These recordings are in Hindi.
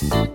रक्षाबंधन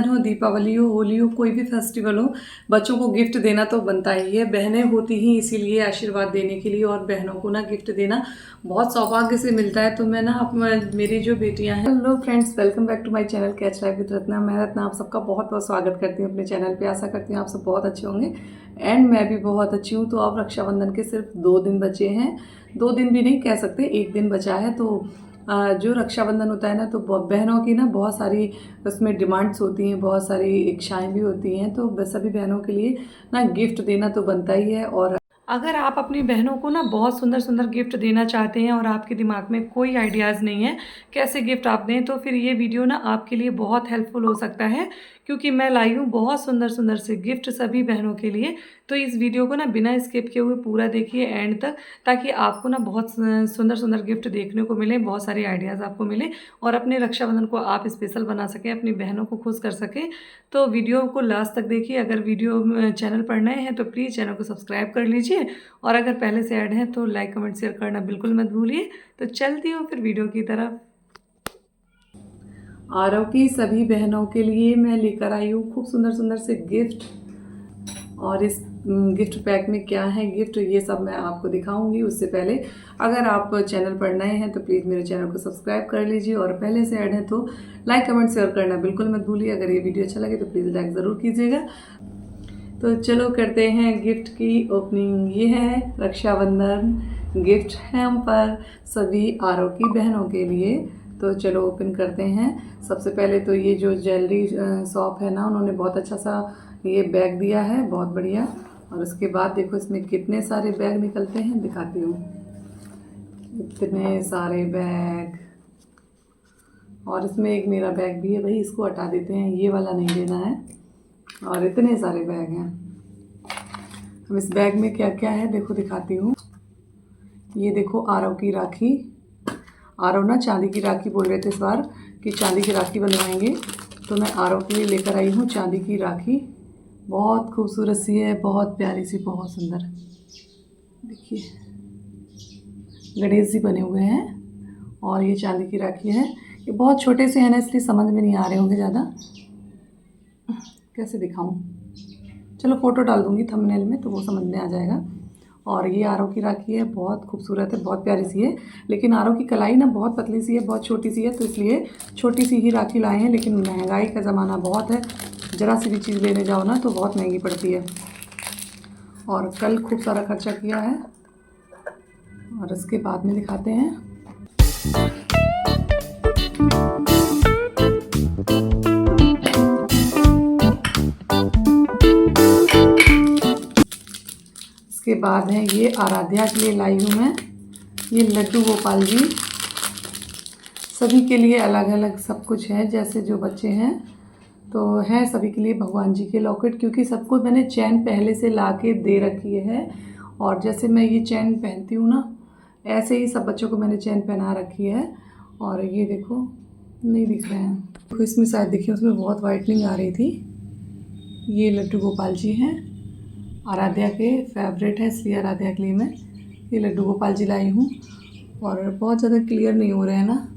हो, दीपावली हो, होली हो, कोई भी फेस्टिवल हो, बच्चों को गिफ्ट देना तो बनता ही है। बहनें होती ही इसीलिए आशीर्वाद देने के लिए, और बहनों को ना गिफ्ट देना बहुत सौभाग्य से मिलता है। तो मैं ना मेरी जो बेटियां हैं, hello friends, welcome back to my channel catch life with Ratna. मैं रत्ना आप सबका बहुत बहुत स्वागत करती हूँ अपने चैनल पे। आशा करती हूँ आप सब बहुत अच्छे होंगे एंड मैं भी बहुत अच्छी हूँ। तो अब रक्षाबंधन के सिर्फ 2 दिन बचे हैं, 2 दिन भी नहीं कह सकते, 1 दिन बचा है। तो जो रक्षाबंधन होता है ना, तो बहनों की ना बहुत सारी उसमें डिमांड्स होती हैं, बहुत सारी इच्छाएं भी होती हैं। तो सभी बहनों के लिए ना गिफ्ट देना तो बनता ही है। और अगर आप अपनी बहनों को ना बहुत सुंदर सुंदर गिफ्ट देना चाहते हैं और आपके दिमाग में कोई आइडियाज़ नहीं है कैसे गिफ्ट आप दें, तो फिर ये वीडियो ना आपके लिए बहुत हेल्पफुल हो सकता है, क्योंकि मैं लाई हूँ बहुत सुंदर सुंदर से गिफ्ट सभी बहनों के लिए। तो इस वीडियो को ना बिना स्किप किए हुए पूरा देखिए एंड तक, ताकि आपको ना बहुत सुंदर सुंदर गिफ्ट देखने को मिले, बहुत सारे आइडियाज़ आपको मिले और अपने रक्षाबंधन को आप स्पेशल बना सकें, अपनी बहनों को खुश कर सकें। तो वीडियो को लास्ट तक देखिए। अगर वीडियो चैनल पर नए हैं तो प्लीज़ चैनल को सब्सक्राइब कर लीजिए, और अगर पहले से ऐड हैं तो लाइक कमेंट शेयर करना बिल्कुल मत भूलिए। तो चलती हूँ फिर वीडियो की तरफ। आरव की सभी बहनों के लिए मैं लेकर आई हूँ खूब सुंदर सुंदर से गिफ्ट, और इस गिफ्ट पैक में क्या है गिफ्ट, ये सब मैं आपको दिखाऊंगी। उससे पहले अगर आप चैनल पर नए हैं तो प्लीज़ मेरे चैनल को सब्सक्राइब कर लीजिए, और पहले से ऐड है तो लाइक कमेंट शेयर करना बिल्कुल मत भूलिए। अगर ये वीडियो अच्छा लगे तो प्लीज़ लाइक ज़रूर कीजिएगा। तो चलो करते हैं गिफ्ट की ओपनिंग। ये है रक्षाबंधन गिफ्ट हम पर सभी आरव की बहनों के लिए। तो चलो ओपन करते हैं। सबसे पहले तो ये जो ज्वेलरी शॉप है ना, उन्होंने बहुत अच्छा सा ये बैग दिया है, बहुत बढ़िया। और उसके बाद देखो इसमें कितने सारे बैग निकलते हैं, दिखाती हूँ। इतने सारे बैग, और इसमें एक मेरा बैग भी है, भाई इसको हटा देते हैं, ये वाला नहीं देना है। और इतने सारे बैग हैं। अब इस बैग में क्या क्या है देखो, दिखाती हूँ। ये देखो आरव की राखी। आरव ना चांदी की राखी बोल रहे थे इस बार कि चांदी की राखी बनवाएंगे, तो मैं आरव के लिए लेकर आई हूँ चांदी की राखी। बहुत खूबसूरत सी है, बहुत प्यारी सी, बहुत सुंदर। देखिए गणेश जी बने हुए हैं, और ये चांदी की राखी है। ये बहुत छोटे से हैं ना, इसलिए समझ में नहीं आ रहे होंगे ज़्यादा। कैसे दिखाऊं, चलो फ़ोटो डाल दूँगी थंबनेल में तो वो समझ में आ जाएगा। और ये आरव की राखी है, बहुत खूबसूरत है, बहुत प्यारी सी है। लेकिन आरव की कलाई ना बहुत पतली सी है, बहुत छोटी सी है, तो इसलिए छोटी सी ही राखी लाए हैं। लेकिन महंगाई का ज़माना बहुत है, ज़रा सी भी चीज़ लेने जाओ ना तो बहुत महंगी पड़ती है। और कल खूब सारा खर्चा किया है। और इसके बाद में दिखाते हैं। इसके बाद है ये आराध्या के लिए लाई हूँ मैं, ये लड्डू गोपाल जी। सभी के लिए अलग अलग सब कुछ है, जैसे जो बच्चे हैं तो है सभी के लिए भगवान जी के लॉकेट, क्योंकि सबको मैंने चैन पहले से ला के दे रखी है। और जैसे मैं ये चैन पहनती हूँ ना, ऐसे ही सब बच्चों को मैंने चैन पहना रखी है। और ये देखो, नहीं दिख रहे हैं, तो इसमें शायद देखिए उसमें बहुत वाइटनिंग आ रही थी। ये लड्डू गोपाल जी हैं, आराध्या के फेवरेट है, इसलिए आराध्या के लिए मैं ये लड्डू गोपाल जी लाई हूँ। और बहुत ज़्यादा क्लियर नहीं हो रहे हैं ना,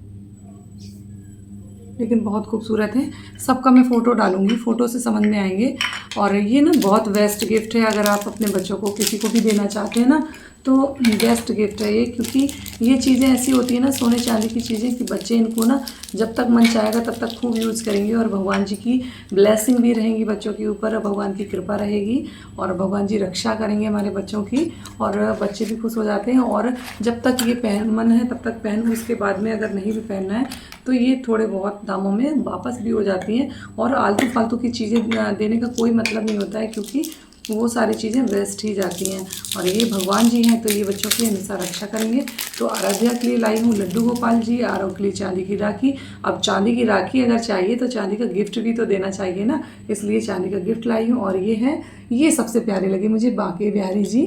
लेकिन बहुत खूबसूरत है। सबका मैं फ़ोटो डालूँगी, फ़ोटो से समझ में आएंगे। और ये ना बहुत बेस्ट गिफ्ट है, अगर आप अपने बच्चों को किसी को भी देना चाहते हैं ना तो बेस्ट गिफ्ट है ये। क्योंकि ये चीज़ें ऐसी होती है ना, सोने चांदी की चीज़ें, कि बच्चे इनको ना जब तक मन चाहेगा तब तक खूब यूज़ करेंगे, और भगवान जी की ब्लेसिंग भी रहेंगी बच्चों के ऊपर, भगवान की कृपा रहेगी, और भगवान जी रक्षा करेंगे हमारे बच्चों की, और बच्चे भी खुश हो जाते हैं। और जब तक ये मन है तब तक पहनो, उसके बाद में अगर नहीं भी पहनना है तो ये थोड़े बहुत दामों में वापस भी हो जाती हैं। और आलतू फालतू की चीज़ें देने का कोई मतलब नहीं होता है, क्योंकि वो सारी चीज़ें वेस्ट ही जाती हैं। और ये भगवान जी हैं तो ये बच्चों की हमेशा रक्षा करेंगे। तो आराध्या के लिए लाई हूँ लड्डू गोपाल जी, आरव के लिए चांदी की राखी। अब चांदी की राखी अगर चाहिए तो चांदी का गिफ्ट भी तो देना चाहिए ना, इसलिए चांदी का गिफ्ट लाई हूँ। और ये है, ये सबसे प्यारे लगे मुझे, बांके बिहारी जी।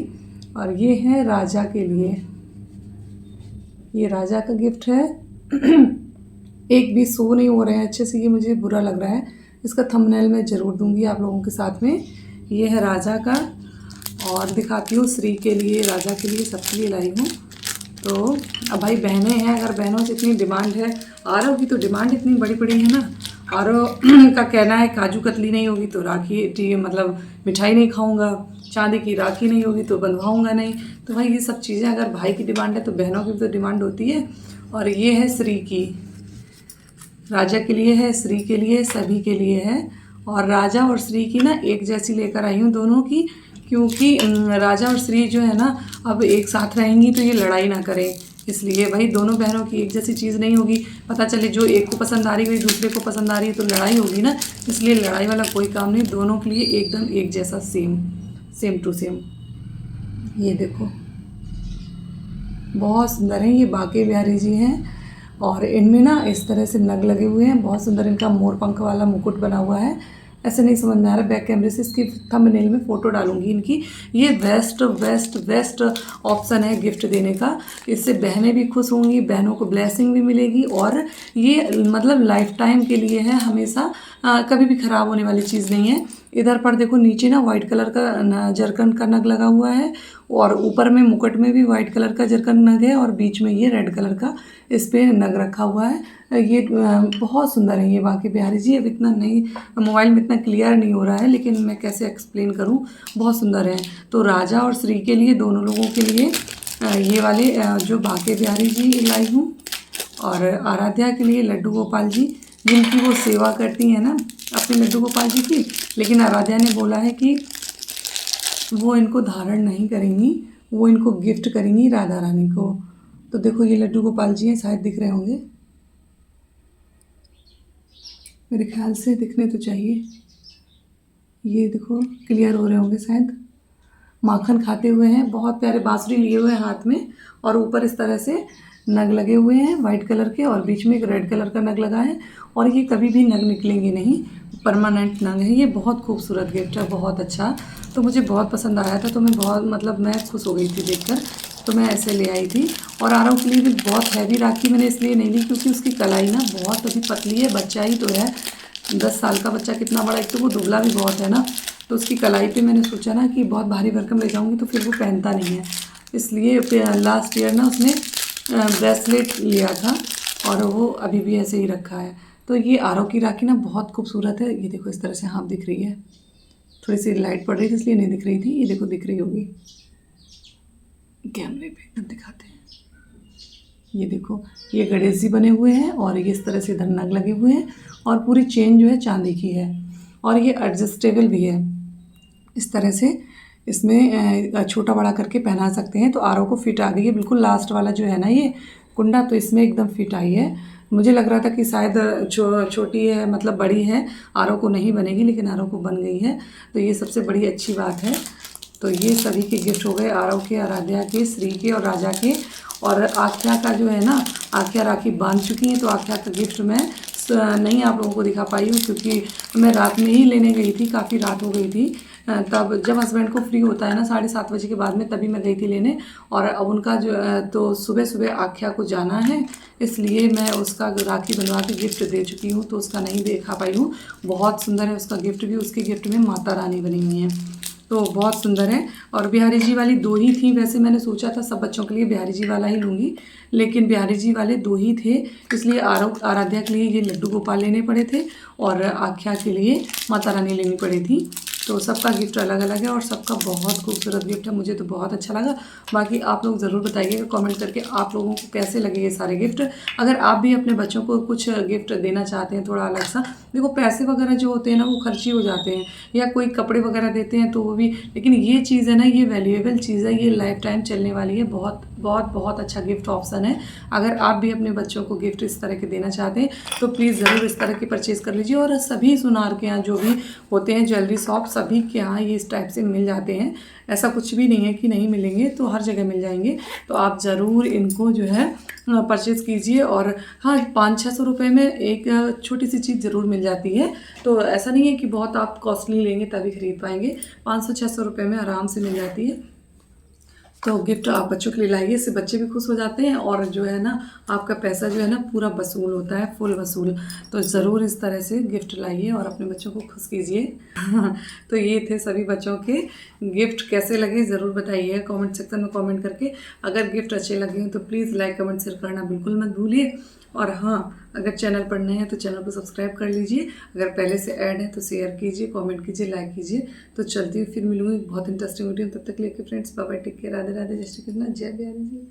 और ये है राजा के लिए, ये राजा का गिफ्ट है। एक भी शो नहीं हो रहे हैं अच्छे से, ये मुझे बुरा लग रहा है, इसका थंबनेल मैं ज़रूर दूंगी आप लोगों के साथ में। ये है राजा का, और दिखाती हूँ श्री के लिए, राजा के लिए, सबके लिए लाई हूँ। तो अब भाई बहनें हैं, अगर बहनों से इतनी डिमांड है, आरव की तो डिमांड इतनी बड़ी बड़ी है ना। आरव का कहना है काजू कतली नहीं होगी तो राखी मतलब मिठाई नहीं खाऊंगा, चांदी की राखी नहीं होगी तो बंधवाऊंगा नहीं। तो भाई ये सब चीज़ें अगर भाई की डिमांड है तो बहनों की भी तो डिमांड होती है। और ये है श्री की, राजा के लिए है, श्री के लिए, सभी के लिए है। और राजा और श्री की ना एक जैसी लेकर आई हूँ दोनों की, क्योंकि राजा और श्री जो है ना अब एक साथ रहेंगी तो ये लड़ाई ना करें, इसलिए भाई दोनों बहनों की एक जैसी चीज़ नहीं होगी। पता चले जो एक को पसंद आ रही है दूसरे को पसंद आ रही है तो लड़ाई होगी ना, इसलिए लड़ाई वाला कोई काम नहीं, दोनों के लिए एकदम एक जैसा सेम टू सेम। ये देखो बहुत सुंदर है, ये बाके बिहारी जी हैं। और इनमें ना इस तरह से नग लगे हुए हैं, बहुत सुंदर इनका मोर पंख वाला मुकुट बना हुआ है। ऐसे नहीं समझ में आ रहा, बैक कैमरे से इसकी थंबनेल में फ़ोटो डालूंगी इनकी। ये बेस्ट ऑप्शन है गिफ्ट देने का, इससे बहनें भी खुश होंगी, बहनों को ब्लेसिंग भी मिलेगी, और ये मतलब लाइफ टाइम के लिए है, हमेशा कभी भी ख़राब होने वाली चीज़ नहीं है। इधर पर देखो नीचे ना वाइट कलर का जरकन का नग लगा हुआ है, और ऊपर में मुकुट में भी वाइट कलर का जरकन नग है, और बीच में ये रेड कलर का इस पर नग रखा हुआ है। ये बहुत सुंदर है ये बाके बिहारी जी। अब इतना नहीं, मोबाइल में इतना क्लियर नहीं हो रहा है, लेकिन मैं कैसे एक्सप्लेन करूं, बहुत सुंदर है। तो राजा और श्री के लिए, दोनों लोगों के लिए ये वाले जो बाके बिहारी जी लाई हूँ। और आराध्या के लिए लड्डू गोपाल जी, जिनकी वो सेवा करती हैं ना अपने लड्डू गोपाल जी की, लेकिन आराध्या ने बोला है कि वो इनको धारण नहीं करेंगी, वो इनको गिफ्ट करेंगी राधा रानी को। तो देखो ये लड्डू गोपाल जी हैं, शायद दिख रहे होंगे, मेरे ख्याल से दिखने तो चाहिए। ये देखो क्लियर हो रहे होंगे शायद, माखन खाते हुए हैं, बहुत प्यारे बांसुरी लिए हुए हैं हाथ में, और ऊपर इस तरह से नग लगे हुए हैं वाइट कलर के, और बीच में एक रेड कलर का नग लगा है, और ये कभी भी नग निकलेंगे नहीं, परमानेंट नग है। ये बहुत खूबसूरत गिफ्ट है, बहुत अच्छा। तो मुझे बहुत पसंद आया था, तो मैं बहुत मतलब मैं खुश हो गई थी देखकर, तो मैं ऐसे ले आई थी। और आरव के लिए भी बहुत हैवी राखी मैंने इसलिए नहीं ली क्योंकि उसकी कलाई ना बहुत अभी पतली है, बच्चा ही तो है, 10 साल का बच्चा कितना बड़ा, एक तो वो दुबला भी बहुत है ना, तो उसकी कलाई पे मैंने सोचा ना कि बहुत भारी भरकम ले जाऊंगी तो फिर वो पहनता नहीं है, इसलिए लास्ट ईयर ना उसने ब्रेसलेट लिया था, और वो अभी भी ऐसे ही रखा है। तो ये आरव की राखी ना बहुत खूबसूरत है। ये देखो इस तरह से हाँप दिख रही है, थोड़ी सी लाइट पड़ रही थी इसलिए नहीं दिख रही थी, ये देखो दिख रही होगी, कैमरे पे दिखाते हैं। ये देखो ये गणेश जी बने हुए हैं, और ये इस तरह से इधर नग लगे हुए हैं, और पूरी चेन जो है चांदी की है, और ये एडजस्टेबल भी है, इस तरह से इसमें छोटा बड़ा करके पहना सकते हैं। तो आरव को फिट आ गई है बिल्कुल, लास्ट वाला जो है ना ये कुंडा, तो इसमें एकदम फिट आई है। मुझे लग रहा था कि शायद छोटी है, मतलब बड़ी है, आरव को नहीं बनेगी, लेकिन आरव को बन गई है, तो ये सबसे बड़ी अच्छी बात है। तो ये सभी के गिफ्ट हो गए, आरव के, आराध्या के, श्री के और राजा के। और आख्या का जो है ना, आख्या राखी बांध चुकी हैं, तो आख्या का गिफ्ट मैं नहीं आप लोगों को दिखा पाई हूँ, क्योंकि मैं रात में ही लेने गई थी, काफ़ी रात हो गई थी। तब जब हस्बैंड को फ्री होता है ना 7:30 बजे के बाद में, तभी मैं गई थी लेने। और अब उनका जो तो सुबह सुबह आख्या को जाना है, इसलिए मैं उसका राखी बनवा के गिफ्ट दे चुकी हूँ, तो उसका नहीं दिखा पाई हूँ। बहुत सुंदर है उसका गिफ्ट भी, उसके गिफ्ट में माता रानी बनी हुई है, तो बहुत सुंदर है। और बिहारी जी वाली 2 ही थी, वैसे मैंने सोचा था सब बच्चों के लिए बिहारी जी वाला ही लूँगी, लेकिन बिहारी जी वाले 2 ही थे, इसलिए आराध्या के लिए ये लड्डू गोपाल लेने पड़े थे, और आख्या के लिए माता रानी लेनी पड़ी थी। तो सबका गिफ्ट अलग अलग है, और सबका बहुत खूबसूरत गिफ्ट है, मुझे तो बहुत अच्छा लगा। बाकी आप लोग ज़रूर बताइएगा कमेंट करके आप लोगों को कैसे लगे ये सारे गिफ्ट। अगर आप भी अपने बच्चों को कुछ गिफ्ट देना चाहते हैं थोड़ा अलग सा, देखो पैसे वगैरह जो होते हैं ना वो खर्ची हो जाते हैं, या कोई कपड़े वगैरह देते हैं तो वो भी, लेकिन ये चीज़ है ना, ये वैल्यूएबल चीज़ है, ये लाइफ टाइम चलने वाली है, बहुत बहुत बहुत अच्छा गिफ्ट ऑप्शन है। अगर आप भी अपने बच्चों को गिफ्ट इस तरह के देना चाहते हैं तो प्लीज़ ज़रूर इस तरह की परचेज़ कर लीजिए। और सभी सुनार के यहाँ जो भी होते हैं ज्वेलरी शॉप, सभी के यहाँ ये इस टाइप से मिल जाते हैं, ऐसा कुछ भी नहीं है कि नहीं मिलेंगे, तो हर जगह मिल जाएंगे। तो आप ज़रूर इनको जो है परचेज़ कीजिए। और हाँ, 500-600 रुपये में एक छोटी सी चीज़ ज़रूर मिल जाती है, तो ऐसा नहीं है कि बहुत आप कॉस्टली लेंगे तभी खरीद पाएंगे, 500-600 रुपये में आराम से मिल जाती है। तो गिफ्ट आप बच्चों के लिए लाइए, इससे बच्चे भी खुश हो जाते हैं और जो है ना आपका पैसा जो है ना पूरा वसूल होता है, फुल वसूल। तो ज़रूर इस तरह से गिफ्ट लाइए और अपने बच्चों को खुश कीजिए। तो ये थे सभी बच्चों के गिफ्ट। कैसे लगे ज़रूर बताइए कमेंट सेक्शन में कमेंट करके। अगर गिफ्ट अच्छे लगे तो प्लीज़ लाइक कमेंट शेयर करना बिल्कुल मत भूलिए। और हाँ, अगर चैनल पर नए हैं तो चैनल को सब्सक्राइब कर लीजिए, अगर पहले से ऐड है तो शेयर कीजिए, कमेंट कीजिए, लाइक कीजिए। तो चलती हूँ, फिर मिलूंगी बहुत इंटरेस्टिंग वीडियो। तब तक लेके friends bye bye, take care, Radhe Radhe, जय श्री कृष्ण, जय बिहारी जी।